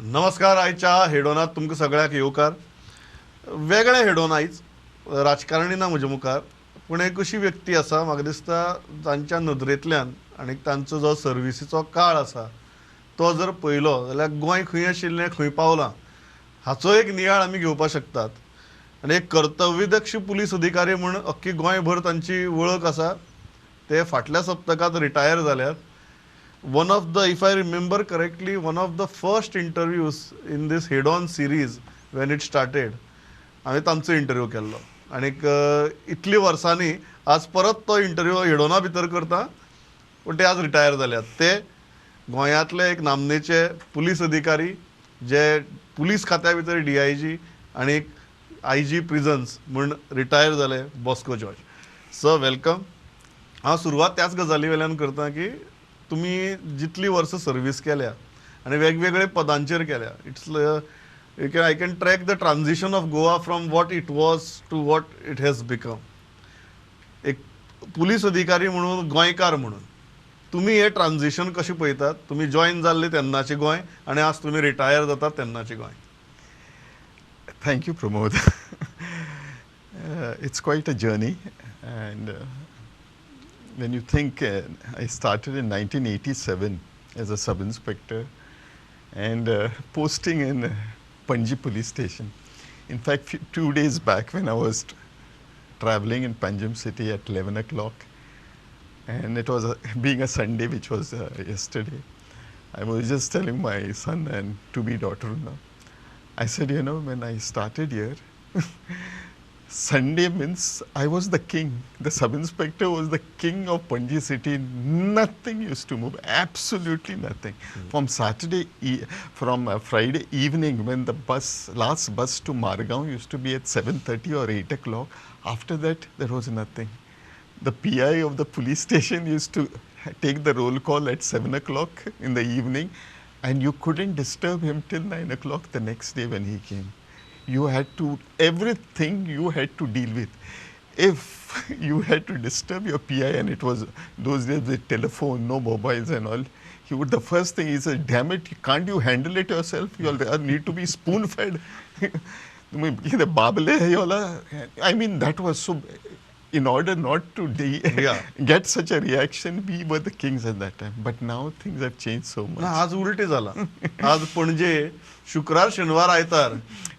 नमस्कार. आयच्या हेडोनात तुमकां सगळ्याक येवकार. वेगळे हेडोन आयज राजकारणी ना म्हजे मुखार, पूण एक अशी व्यक्ती आसा म्हाका दिसता तांच्या नदरेंतल्यान आनी तांचो जो सर्विसीचो काळ आसा तो जर पळयलो जाल्यार गोंय खंय आशिल्लें खंय पावलां हाचो एक नियाळ आमी घेवपाक शकतात. आनी एक कर्तव्यदक्ष पुलीस अधिकारी म्हूण अख्खी गोंयभर तांची वळख आसा. ते फाटल्या सप्तकांत रिटायर जाल्यात. One of the, if I remember correctly, one of the first interviews in this head-on series when it started, हांवें तांचो इंटरव्यू केल्लो आनीक इतली वर्सांनी आज परत तो इंटरव्यू हेडोना भितर करता, पूण ते आज रिटायर जाल्यात. ते गोंयांतले एक नामनेचे पुलीस अधिकारी जे पुलीस खात्या भितर DIG आनी IG प्रिझन्स म्हूण रिटायर जाले, बॉस्को जॉर्ज. So welcome. हांव सुरवात त्याच गजाली वेल्यान करता की तुम्ही जितली वर्स सर्वीस केल्या आणि वेगवेगळे पदांचेर केल्या, it's I can track the transition of Goa from what it was to what it has become. एक पुलीस अधिकारी म्हणून, गोंयकार म्हणून तुम्ही हे ट्रान्झिशन कशें पळयतात? तुम्ही जॉईन जाल्ले तेन्नाचें गोंय आनी आज तुम्ही रिटायर जातात तेन्नाचें Goa. Thank you, Pramod. It's quite a journey, and when you think, I started in 1987 as a sub-inspector and posting in Panji police station. In fact, 2 days back when I was traveling in Panjim city at 11 o'clock, and it was being a Sunday, which was yesterday, I was just telling my son and to-be daughter-in-law, I said, when I started here, Sunday means I was the king. The sub-inspector was the king of Panji city. Nothing used to move, absolutely nothing. From Friday evening when the last bus to Margaon used to be at 7:30 or 8 o'clock, after that there was nothing. The PI of the police station used to take the roll call at 7 o'clock in the evening, and you couldn't disturb him till 9 o'clock the next day when he came. You had to, everything you had to deal with. If you had to disturb your PI, and it was those days with telephone, no mobiles and all, the first thing he said, damn it, can't you handle it yourself? You all need to be spoon fed. I mean, that was so, in order not to get such a reaction, we were the kings at that time. But now things have changed so much. आज उलटे झाला. आज पणजे शुक्रार शेनवार आयतार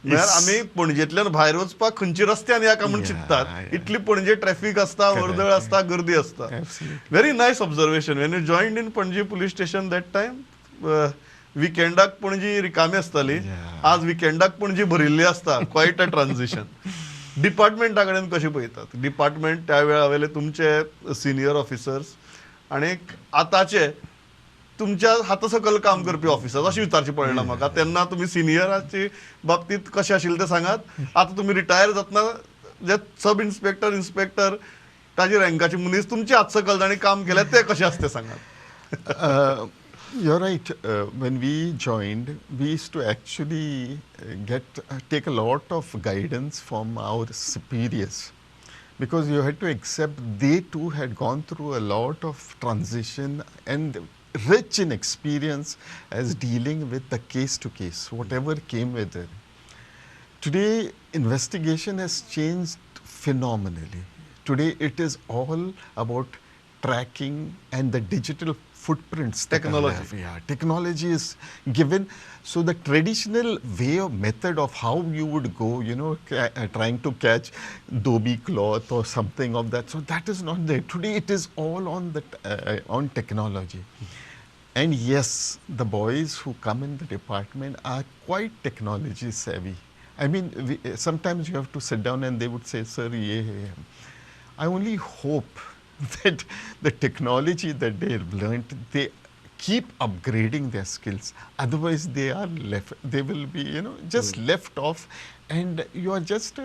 म्हळ्यार आमी पणजेंतल्यान भायर वचपाक खंयच्या रस्त्यान या काय म्हूण चिंततात. इतली पणजे ट्रॅफिक आसता, वर्दळ आसता, गर्दी आसता. Very nice observation. When you joined in Panaji police station that time विकेंडाक पणजी रिकामी आसताली. आज विकेंडाक पणजी भरिल्ली आसता. क्वायट अ ट्रान्झिशन. डिपार्टमेंटा कडेन कशें पळयतात? डिपार्टमेंट त्या वेळावेले तुमचे सिनियर ऑफिसर्स आणि आतांचे तुमच्या हातासकल काम करपी ऑफिसर्स अशें विचारचें पडना म्हाका. तेन्ना तुमी सिनियराचे बाबतींत कशें आशिल्लें तें सांगात. आतां तुमी रिटायर जातना जे सब इन्स्पेक्टर, इन्स्पेक्टर ताजे रँकाचे मनीस तुमचे हातसकल तांणी काम केलें तें कशें आसा तें सांगात. You're right. When we joined, we used to actually take a lot of guidance from our superiors, because you had to accept they too had gone through a lot of transition and rich in experience as dealing with the case to case, whatever came with it. Today, investigation has changed phenomenally. Today, it is all about tracking and the digital footprints. Technology is given. So the traditional way of method of how you would go, trying to catch dobi cloth or something of that, so that is not there. Today it is all on technology. And yes, the boys who come in the department are quite technology savvy. I mean, sometimes you have to sit down and they would say, sir, I only hope that the technology that they have learned, they keep upgrading their skills. Otherwise, they will be, just left off, and you are just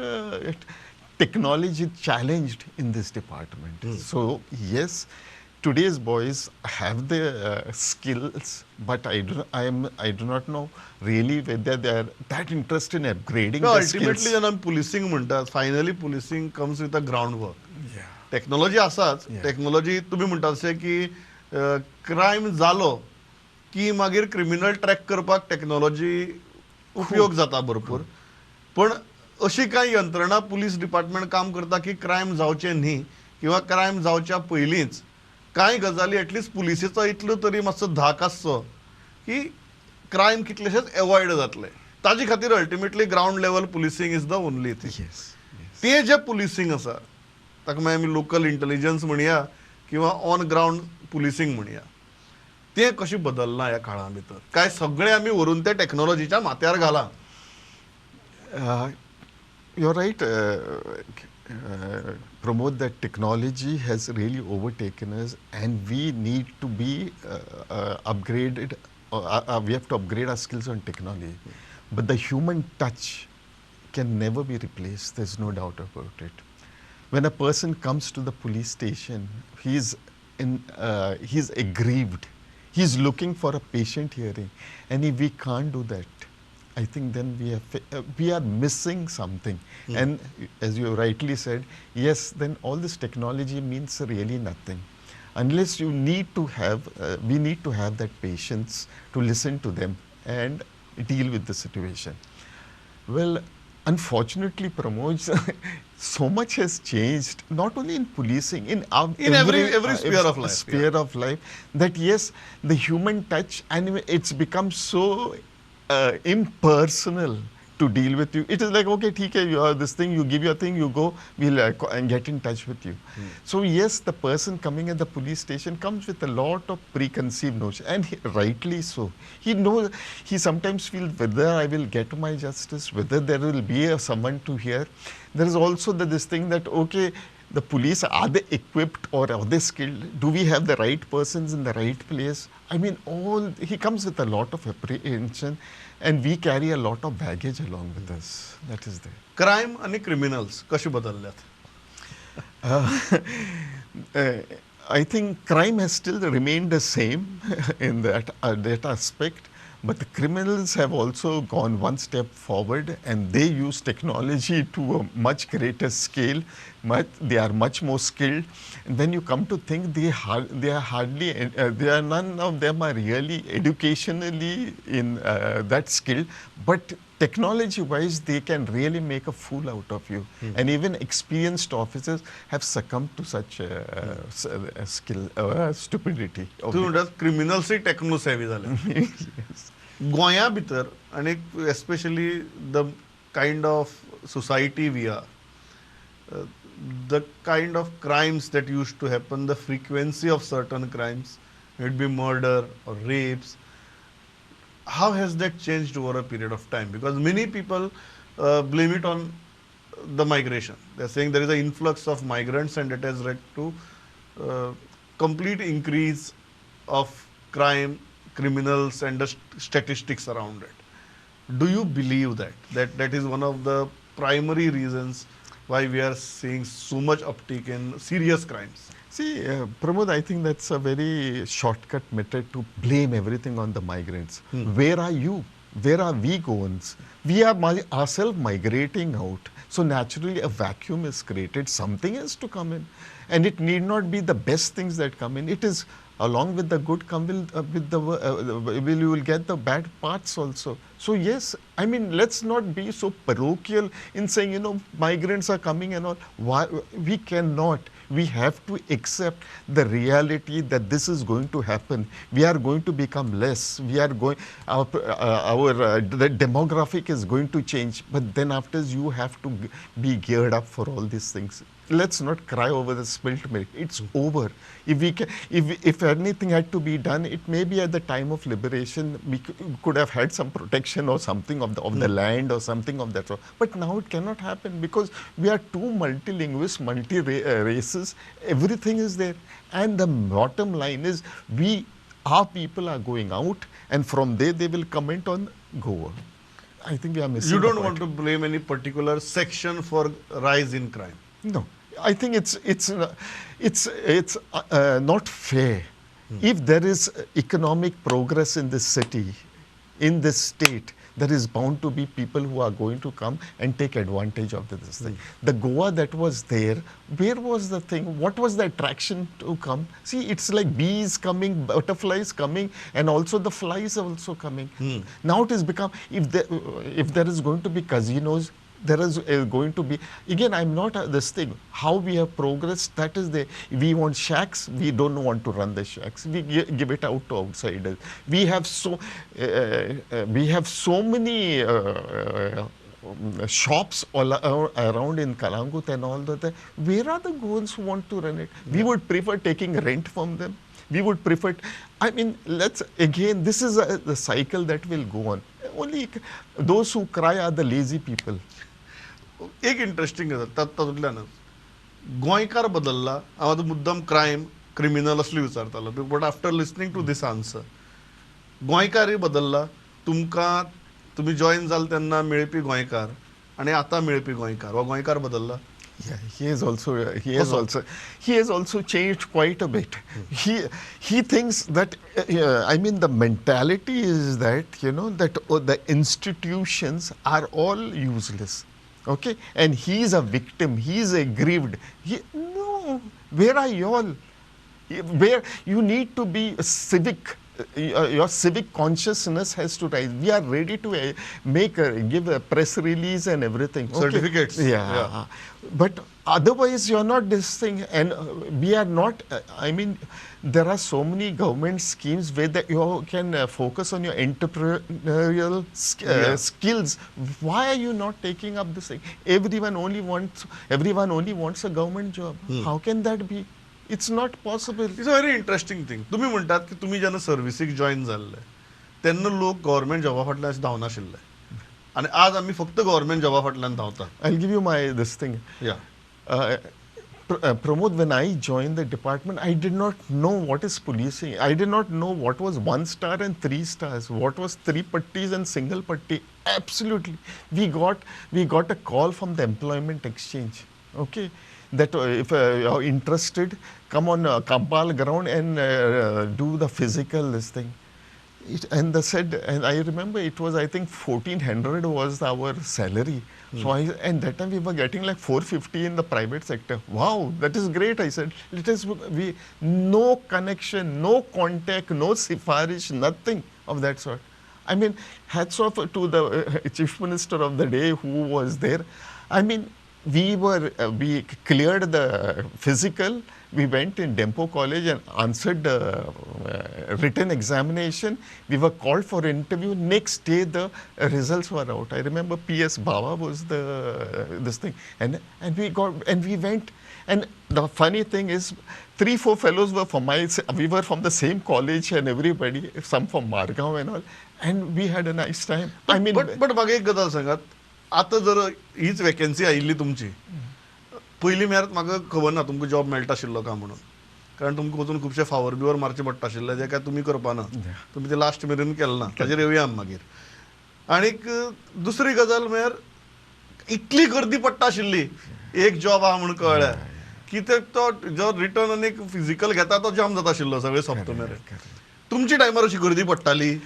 technology challenged in this department. So yes, today's boys have the skills, but I do not know really whether they are that interested in upgrading their skills. Ultimately, when I'm policing म्हणतात, finally policing comes with a groundwork. Technology आसाच. Technology तुम्ही म्हणटा अशें की crime जालो की मागीर criminal track करपाक टेक्नॉलॉजी उपयोग जाता भरपूर, पण अशी कांय यंत्रणा पुलीस डिपार्टमेंट काम करता की क्रायम जावचे न्ही किंवा क्रायम जावच्या पयलींच कांय गजाली एटलिस्ट पुलिसेचो इतलो तरी मातसो धाक आसचो की क्रायम कितलेशेच एवॉयड जातले. ताजे खातीर ultimately ground level policing is the only thing. तें जें पुलिसींग आसा ताका मागीर आमी लोकल इंटेलिजन्स म्हणया किंवा ऑन ग्राउंड पुलिसींग म्हणया, तें कशें बदललां ह्या काळा भितर? काय सगळें आमी व्हरून ते टॅक्नॉलॉजीच्या माथ्यार घाला? You're right, Pramod, that technology has really overtaken us and we need to be upgraded, we have to upgrade our skills on technology. But the human touch can never be replaced, there's no doubt about it. When a person comes to the police station, he's aggrieved. He's looking for a patient hearing. And if we can't do that, I think then we are missing something. And as you rightly said, yes, then all this technology means really nothing. Unless you need to have, we need to have that patience to listen to them and deal with the situation. Well, unfortunately, Pramod, so much has changed, not only in policing, in every sphere of life. Sphere of life, that yes, the human touch, and it's become so impersonal to deal with you. It is like, okay, okay, you have this thing, you give your thing, you go, we'll and get in touch with you. So yes, the person coming at the police station comes with a lot of preconceived notion, and rightly so. He sometimes feels whether I will get my justice, whether there will be someone to hear. There is also this thing that, okay, the police, are they equipped or are they skilled? Do we have the right persons in the right place? I mean, he comes with a lot of apprehension, and we carry a lot of baggage along with us. That is there. Crime आणि criminals कशी बदलल्यात? I think crime has still remained the same in that aspect. But the criminals have also gone one step forward, and they use technology to a much greater scale. They are much more skilled. And when you come to think, none of them are really educationally in that skilled. But technology-wise, they can really make a fool out of you. And even experienced officers have succumbed to such stupidity. तूं म्हणटात क्रिमिनल्सय techno सेवी जाले. गोंया भितर आनी especially the kind of society we are, the kind of crimes that used to happen, the frequency of certain crimes, it be murder or rapes, how has that changed over a period of time? Because many people blame it on the migration. They're saying there is an influx of migrants and it has led to complete increase of crime, criminals, and the statistics around it. Do you believe that is one of the primary reasons why we are seeing so much uptick in serious crimes? See, Pramod, I think that's a very shortcut method to blame everything on the migrants. Where are you? Where are we going? We are ourselves migrating out. So naturally a vacuum is created. Something has to come in. And it need not be the best things that come in. It is along with the good come you will get the bad parts also. So yes, I mean, let's not be so parochial in saying, migrants are coming and all. Why? We cannot. We have to accept the reality that this is going to happen. We are going to become less. We are going, the demographic is going to change. But then after, you have to be geared up for all these things. Let's not cry over the spilt milk. It's over. If anything had to be done, it may be at the time of liberation. We could have had some protection or something of the land or something of that sort. But now it cannot happen because we are two multilinguals, multi-races. Everything is there. And the bottom line is our people are going out, and from there they will comment on Goa. I think we are missing. You don't want to blame any particular section for rise in crime? No, I think it's not fair. If there is economic progress in this city, in this state, there is bound to be people who are going to come and take advantage of this thing. The Goa that was there, where was the thing? What was the attraction to come? See, it's like bees coming, butterflies coming, and also the flies are also coming. Now it has become, if there is going to be casinos, there is going to be, again, I'm not this thing, how we have progressed, that is we want shacks, we don't want to run the shacks, we give it out to outsiders. We have so many shops all around in Kalangut and all that. Where are the goons who want to run it? We would prefer taking rent from them. We would prefer, I mean, again, this is the cycle that will go on. Only those who cry are the lazy people. एक interesting तातूंतल्यान गोंयकार बदलला हांव आतां मुद्दम criminal असली विचारतालो but after listening to this answer गोंयकारय बदलला तुमी जॉइन जाल तेन्ना मेळपी गोंयकार आनी आतां मेळपी गोंयकार हो गोंयकार बदलला. Yeah, he has also changed quite a bit. He thinks that I mean the mentality is that that the institutions are all useless. Okay, and he is a victim. He is aggrieved. No, where are you all? Where you need to be civic. Your civic consciousness has to rise. We are ready to give a press release and everything. Okay. Certificates. Yeah. But otherwise, you are not this thing. And we are not, I mean, there are so many government schemes where you can focus on your entrepreneurial skills. Why are you not taking up this thing? Everyone only wants a government job. How can that be? It's not possible. It's a very interesting thing. तुम्ही म्हणतात की तुम्ही जेन्ना सर्विसीक join जाल्ले तेन्ना लोक government जॉबा फाटल्यान अशें धांवनाशिल्ले आनी आज आमी फक्त गव्हर्नमेंट जॉबा फाटल्यान धांवता. I'll give you this thing. Yeah. Pramod, when I joined the department, I did not know what is policing. I did not know what was 1 star and 3 stars, what was 3 pattis and single patti. Absolutely. We got a call from the employment exchange. Okay. That if you're interested, come on Kampal ground and do the physical this thing. And they said, and I remember it was, I think 1400 was our salary. So and that time we were getting like 450 in the private sector. Wow, that is great. I said, no connection, no contact, no sifarish, nothing of that sort. I mean, hats off to the chief minister of the day who was there. I mean, we cleared the physical, we went in Dempo College and answered the written examination. We were called for interview. Next day the results were out. I remember P.S. Baba was this thing. And we went. And the funny thing is, 3-4 fellows were we were from the same college and everybody, some from Margaon and all. And we had a nice time. But म्हाका एक गजाल सांगात, आता जर हीच vacancy आयिल्ली तुमची पयलीं मेरेन म्हाका खबर ना तुमकां जॉब मेळटा आशिल्लो काय म्हणून, कारण तुमकां वचून खुबशे फावर बिवर मारचे पडटा आशिल्ले जे काय तुमी करपाना, तुमी ते लास्ट मेरेन केलें ना, ताजेर येवया आमी मागीर. आनीक दुसरी गजाल म्हळ्यार इतली गर्दी पडटा आशिल्ली एक जॉब आहा म्हणून कळ्ळें की तो जो रिटर्न आनी फिजिकल घेता तो जाम जाता आशिल्लो सगळे सोंपता मेरेन. तुमच्या टायमार अशी गर्दी पडटाली?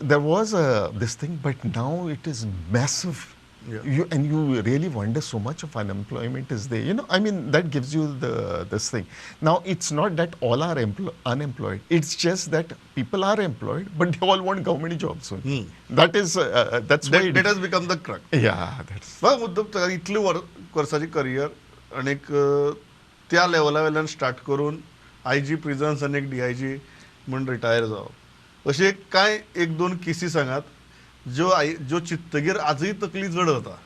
There was this thing, but now it is massive. Yeah. And you really wonder so much of unemployment is there. I mean, that gives you this thing. Now, it's not that all are unemployed. It's just that people are employed, but they all want government jobs. That's why it has become the crux. Yeah, that's. Italy Versace career आणि त्या लेवला वयल्यान start करून IG प्रिझन्स आणि DIG म्हणून retire जावप, अशे काय 1-2 केसी सांगात जो चित्तगीर आजही तकली जड होता.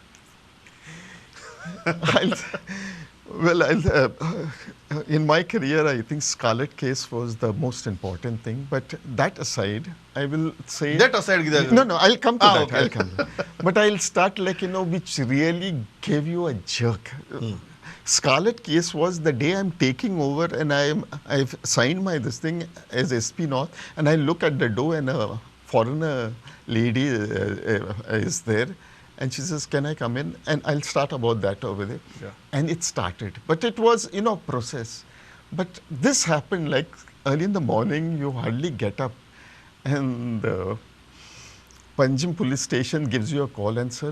In my career, I think Scarlett Case was the most important thing. But that aside, I will say... That aside? No, I'll come to that. Okay. I'll come. But I'll start which really gave you a jerk. Scarlett Case was the day I'm taking over and I've signed this thing as SP North, and I look at the door and a foreigner lady is there, and she says, "Can I come in?" And I'll start about that over there. Yeah. And it started, but it was process. But this happened like early in the morning. You hardly get up, and Panjim police station gives you a call and, sir,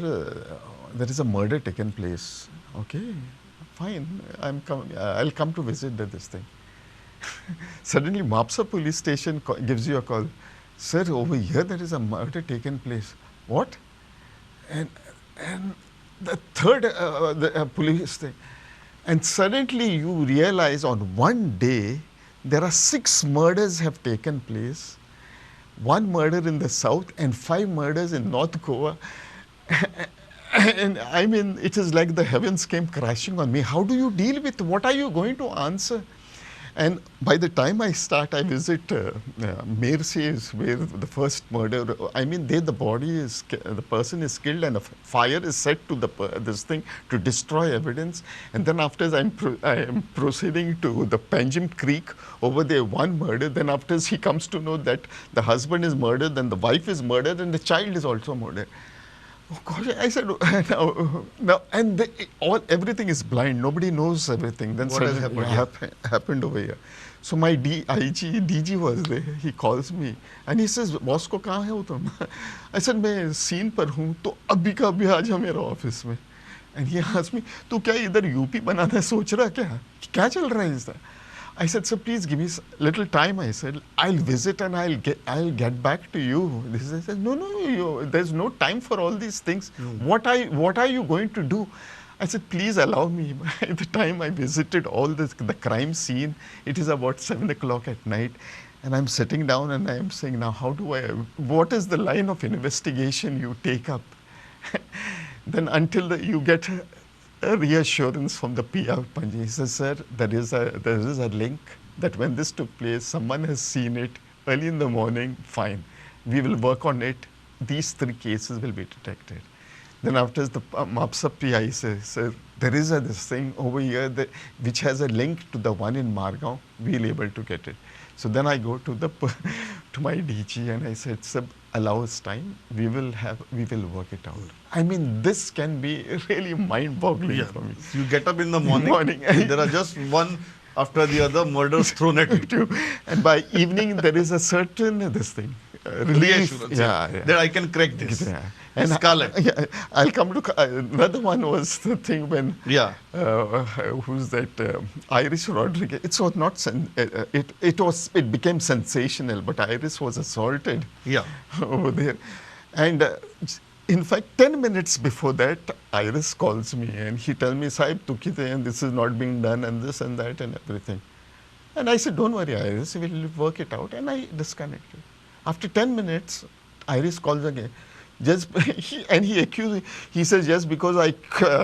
there is a murder taken place. Okay, fine. I'll come to visit this thing. Suddenly, Mapsa police station gives you a call. Sir, over here there is a murder taken place. What? And the third police thing. And suddenly you realize on one day there are 6 murders have taken place. 1 murder in the south and 5 murders in North Goa. And I mean, it is like the heavens came crashing on me. How do you deal with, what are you going to answer? And by the time I start, I visit Mercy is where the first murder, I mean, there the body is, the person is killed and a fire is set to this thing to destroy evidence. And then after I am proceeding to the Panjim Creek, over there 1 murder. Then after he comes to know that the husband is murdered, then the wife is murdered and the child is also murdered. Oh gosh, I said, no, and everything is blind. Nobody knows everything. Then What has happened over here. So my DG was there. He calls me and he says, Bosco, कहाँ है हो तुम? I said, मैं scene पर हूँ. तो अभी का अभी आ जा मेरे ऑफिस में. And he asked me, तू क्या इधर यूपी बनाना है सोच रहा क्या? क्या चल रहा है इसका? I said, sir, please give me little time. I said, I'll visit and I'll get back to you. He said, no, there's no time for all these things. What are you going to do? I said, please allow me. By the time I visited all the crime scene, it is about 7 o'clock at night. And I'm sitting down and I'm saying, now what is the line of investigation you take up? Then until you get a reassurance from the PR Panji. He says, sir, there is a link that when this took place, someone has seen it early in the morning, fine. We will work on it. These 3 cases will be detected. Then after the Mapsa PI says, sir, there is this thing over here which has a link to the one in Margao. We'll able to get it. So then I go to to my DG and I said, sir, allow us time. We will work it out. I mean, this can be really mind-boggling for me. You get up in the morning and there are just one after the other murders thrown at you. And by evening, there is a certain relief. That I can crack this. Yeah. And Scarlett. Yeah, I'll come to another one was the thing when who's that Iris Rodriguez. It was not it became sensational, but Iris was assaulted over there, and in fact 10 minutes before that Iris calls me and he tells me, Sahib, tukite and this is not being done and this and that and everything, and I said, don't worry Iris, we'll work it out, and I disconnected. After 10 minutes Iris calls again. He says, yes, because I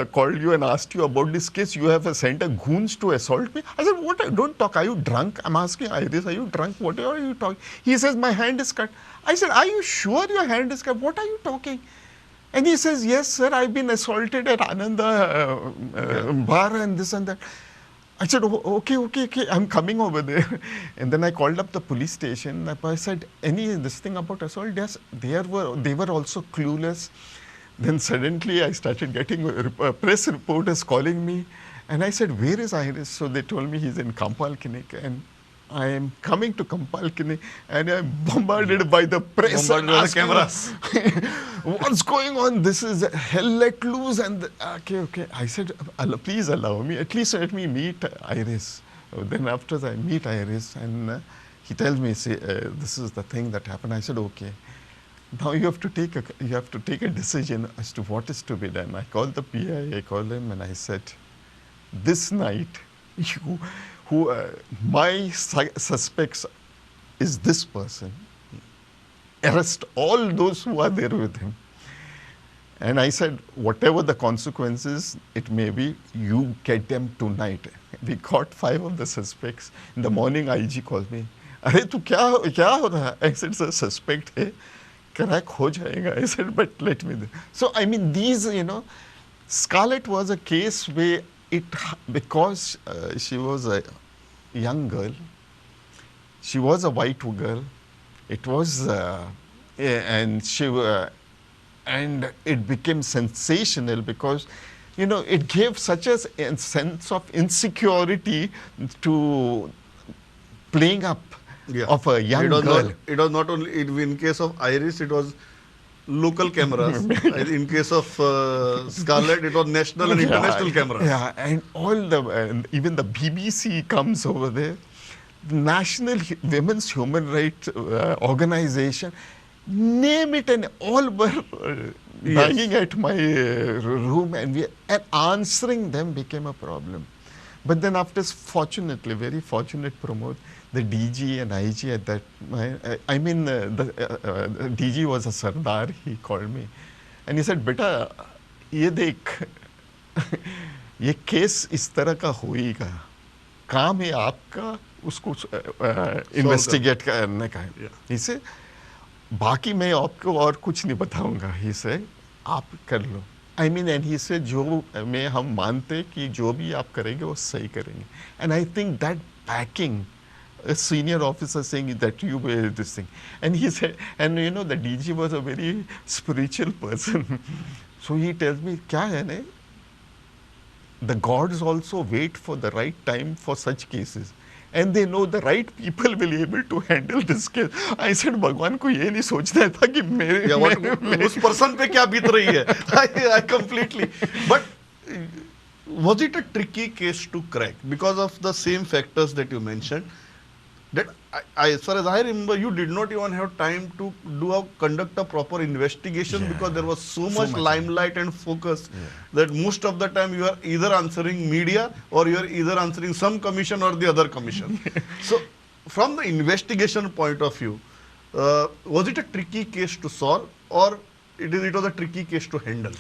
called you and asked you about this case, you have sent a goons to assault me. I said, what? Don't talk. Are you drunk? I'm asking Iris, are you drunk? What are you talking? He says, my hand is cut. I said, are you sure your hand is cut? What are you talking? And he says, yes, sir, I've been assaulted at Ananda bar and this and that. I said, okay, I'm coming over there. And then I called up the police station. I said, this thing about assault? Yes, they were also clueless. Then suddenly I started getting press reporters calling me. And I said, where is Iris? So they told me he's in Kampal Clinic. And I am coming to Kampal Clinic and I'm bombarded by the press. Bombarded by the cameras. What's going on? This is hell let loose. And okay. I said, please allow me. At least let me meet Iris. Then after I meet Iris and he tells me, this is the thing that happened. I said, okay. Now you have to take a decision as to what is to be done. I called the PI. I called him and I said, this night, my suspects is this person. Arrest all those who are there with him. And I said, whatever the consequences it may be, you get them tonight. We caught 5 of the suspects. In the morning, IG called me. Arey, tu kya ho raha? I said, sir, suspect hai. Crack ho jayega. I said, but let me do. So, I mean, these, Scarlett was a case where because she was a young girl, she was a white girl, it was, and it became sensational because, it gave such a sense of insecurity to playing up of a young girl. It was not only, in case of Iris, it was local cameras. In case of Scarlett, it was national and international cameras. Yeah, and even the BBC comes over there. The National Women's Human Rights Organization, name it, and all were banging at my room, and answering them became a problem. But then after, fortunately, very fortunate, Pramod, the DG and IG at that, the DG was a Sardar, he called me. And he said, "Beta, ये देख, ये case इस तरह का होएगा, काम है आपका उसको इन्वेस्टिगेट करने का है." इसे बाकी मैं आपको और कुछ नहीं बताऊंगा, इसे आप कर लो. And he said, जो में हम मानते कि जो भी आप करेंगे वो सही करेंगे. And I think that backing, a senior officer saying that you were this thing. And he said, and you know, the DG was a very spiritual person. So he tells me, क्या है ने? The gods also wait for the right time for such cases. And they know the right people will be able to handle this case. I said, भगवान को ये नहीं सोचना था कि उस person पे क्या बीत रही है. I completely. But was it a tricky case to crack because of the same factors that you mentioned? That as far as I remember, you did not even have time to conduct a proper investigation because there was so much limelight and focus that most of the time you are either answering media or you are either answering some commission or the other commission. So, from the investigation point of view, was it a tricky case to solve, or it was a tricky case to handle?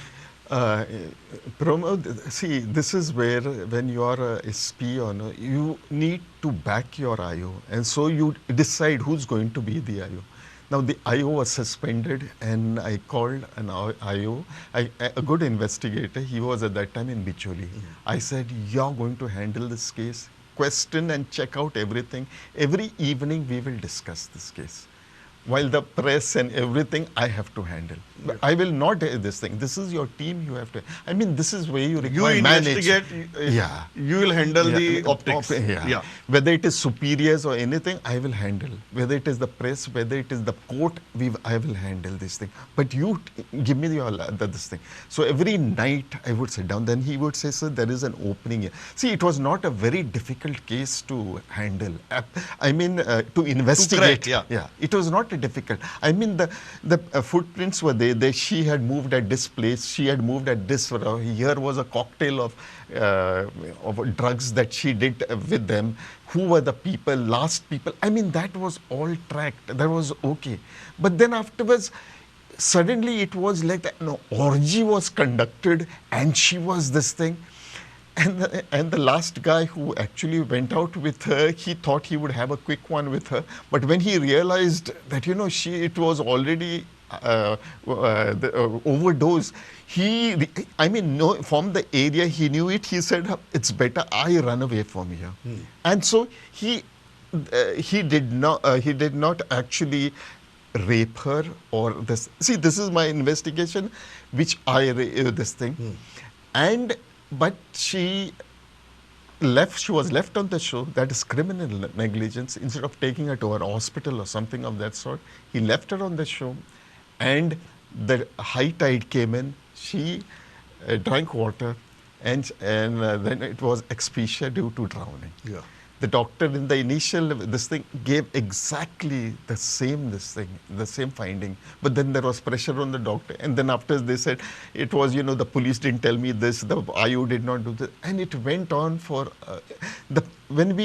Pramod, see, this is where when you are a SP, you need to back your IO, and so you decide who's going to be the IO. Now the IO was suspended, and I called an IO, a good investigator. He was at that time in Bicholi. I said, "You're going to handle this case, question and check out everything. Every evening we will discuss this case. While the press and everything, I have to handle. But I will not do this thing. This is your team, you have to." I mean, this is where you require you investigate, you will handle the optics. Whether it is superiors or anything, I will handle. Whether it is the press, whether it is the court, I will handle this thing. But you give me this thing. So every night I would sit down. Then he would say, "Sir, there is an opening here." See, it was not a very difficult case to handle. To investigate. To crack, it was not difficult. I mean, the footprints were there. She had moved at this place. She had moved at this. Here was a cocktail of drugs that she did with them. Who were the people, last people? I mean, that was all tracked. That was okay. But then afterwards, suddenly it was like an orgy was conducted, and she was this thing. And the last guy who actually went out with her, he thought he would have a quick one with her. But when he realized that, it was already overdose, from the area, he knew it. He said, "It's better I run away from here." And so he did not actually rape her or this. See, this is my investigation, which this thing. But she was left on the show. That is criminal negligence. Instead of taking her to a hospital or something of that sort, he left her on the show, and the high tide came in. She drank water, and then it was asphyxia due to drowning. The doctor in the initial gave exactly the same finding. But then there was pressure on the doctor, and then after they said it was, the police didn't tell me this, the IO did not do this, and it went on for when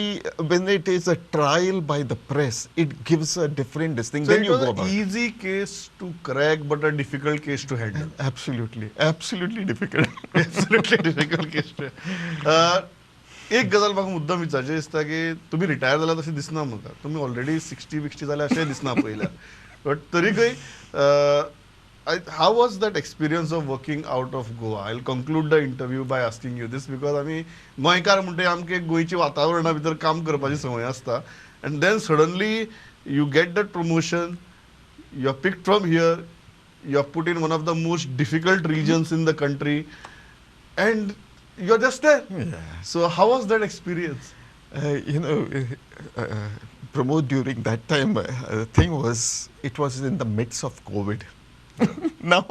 it is a trial by the press, it gives a different thing. So then it you was go an about easy case to crack, but a difficult case to handle. Absolutely difficult. Absolutely difficult case to. एक गजाल म्हाका मुद्दम विचारचें दिसता की तुम्ही retire जाला तशें दिसना म्हाका. तुम्ही ऑलरेडी 60-60 जाल्या अशें दिसना पयल्या. बट तरीकय how was that experience of working out of Goa? I'll conclude the interview by asking you this because आमी गोंयकार म्हणटे आमकां एक गोंयच्या वातावरणा भितर काम करपाची संवय आसता, and then suddenly you get that promotion, you are picked from here, you are put in one of the most difficult regions in the country, and you're just there. So how was that experience? Pramod, during that time, the thing was, it was in the midst of COVID. Now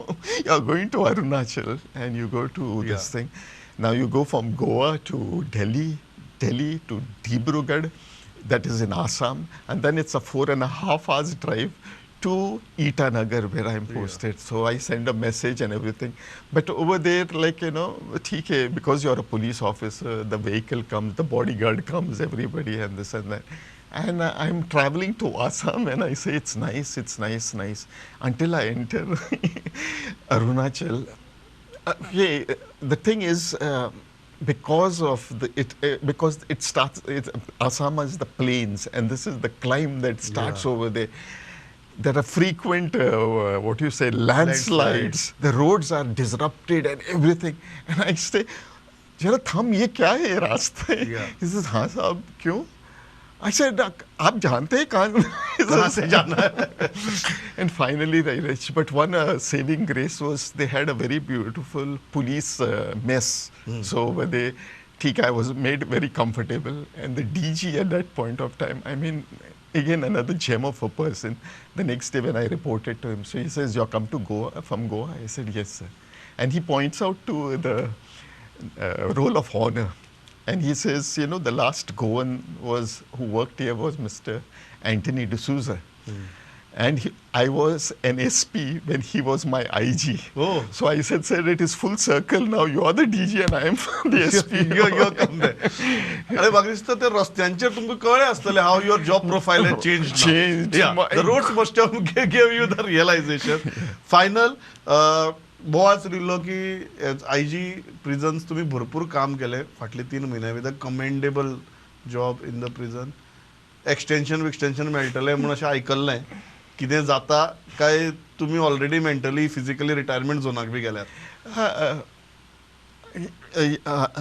you're going to Arunachal and you go to this thing. Now you go from Goa to Delhi, Delhi to Dibrugarh, that is in Assam, and then it's a 4.5 hours drive to Itanagar where I'm posted. So I send a message and everything. But over there, like, theek hai, because you're a police officer, the vehicle comes, the bodyguard comes, everybody and this and that. And I'm traveling to Assam and I say, it's nice, nice. Until I enter Arunachal. The thing is, because it starts, Assam is the plains and this is the climb that starts over there. There are frequent, landslides. The roads are disrupted and everything. And I say, Jara tham, ye kya hai ye rasta? He says, हाँ साहब, क्यों? I said, आप जानते हैं कहाँ से जाना है? And finally they reached. But one saving grace was they had a very beautiful police mess. So when I was made very comfortable. And the DG at that point of time, I mean, again, another gem of a person. The next day when I reported to him, so he says, you're come to Goa, from Goa? I said, yes, sir. And he points out to the roll of honor. And he says, the last Goan who worked here was Mr. Anthony D'Souza. And I was an SP when he was my IG. Oh. So I said, sir, it is full circle now. You are the DG and I am the SP. You're come there. अरे बागरिस्ता ते रस्त्यांचेर तुमकां कळ्ळें आसतलें how your job profile has changed now. Changed. Yeah, the roads must have gave you the realization. Final, बोवाच दिल्लो की IG prisons तुम्ही भरपूर काम केलें फाटले 3 म्हयने with a commendable job in the prison. Extension मेळटलें म्हूण अशें आयकल्लें. कितें जाता काय तुम्ही ऑलरेडी मेंटली फिजिकली रिटायरमेंट झोनाक बी गेल्यात?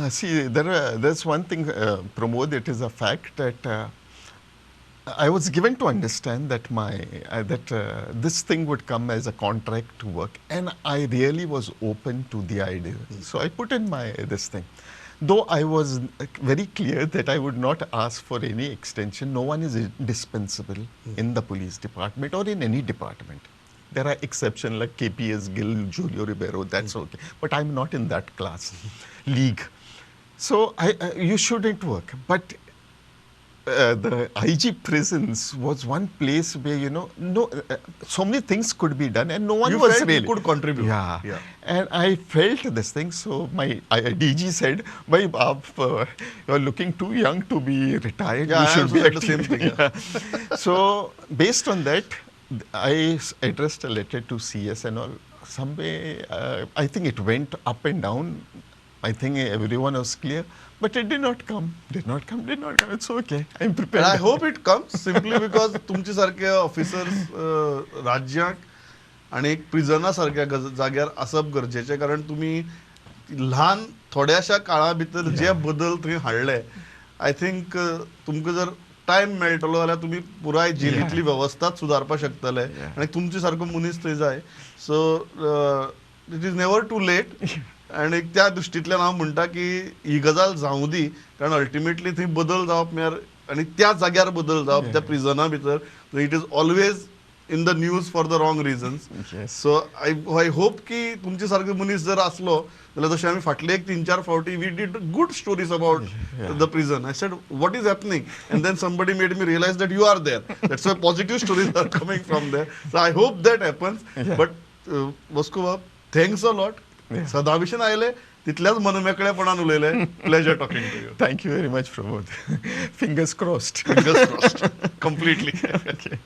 See, there's one thing, Pramod, it is a fact that I was given to understand that this thing would come as a contract to work, and I really was open to the idea. So I put in this thing. Though I was very clear that I would not ask for any extension. No one is indispensable in the police department or in any department. There are exceptions like KPS, Gill, Julio Ribeiro, that's okay. But I'm not in that class, league. So you shouldn't work. But the IG prisons was one place where, so many things could be done and no one was really. You could contribute. Yeah. And I felt this thing. So my DG said, you're looking too young to be retired. Yeah, you should be the same thing. Yeah. So based on that, I addressed a letter to CS and all. Some way, I think it went up and down. I think everyone was clear. But it did not come. It's okay. I'm prepared. And I hope it comes simply because तुमचे सारखे officers राज्याक आणि एक प्रिझना सारख्या जाग्यार आसप गरजेचे कारण तुम्ही ल्हान थोड्याशा काळा भितर जे बदल थंय हाडले आय थिंक तुमकां जर टायम मेळटलो जाल्यार तुमी पुराय जेलींतली वेवस्थाच सुदारपाक शकतले आनी तुमचे सारको मनीस थंय जाय. So it is never too late. आणि त्या दृष्टींतल्यान हांव म्हणटा की ही गजाल जावं दी कारण अल्टिमेटली थंय बदल जावप म्हळ्यार आनी त्या जाग्यार बदल जावप त्या प्रिझना भितर it is always in the news for the wrong reasons. So I hope की तुमचे सारको मनीस जर आसलो जाल्यार जशें आमी फाटले 3-4 फावटी we did good stories about the prison. I said what is happening and then somebody made me realise that you are there. That's why positive stories are coming from there. So I hope that happens. But बस्को बाब, thanks a lot. सदाभिषेक आयले तितल्याच मनमेकळेपणान उलयले. Pleasure talking to you. Thank you very much, Pramod. Fingers crossed. Completely. Okay.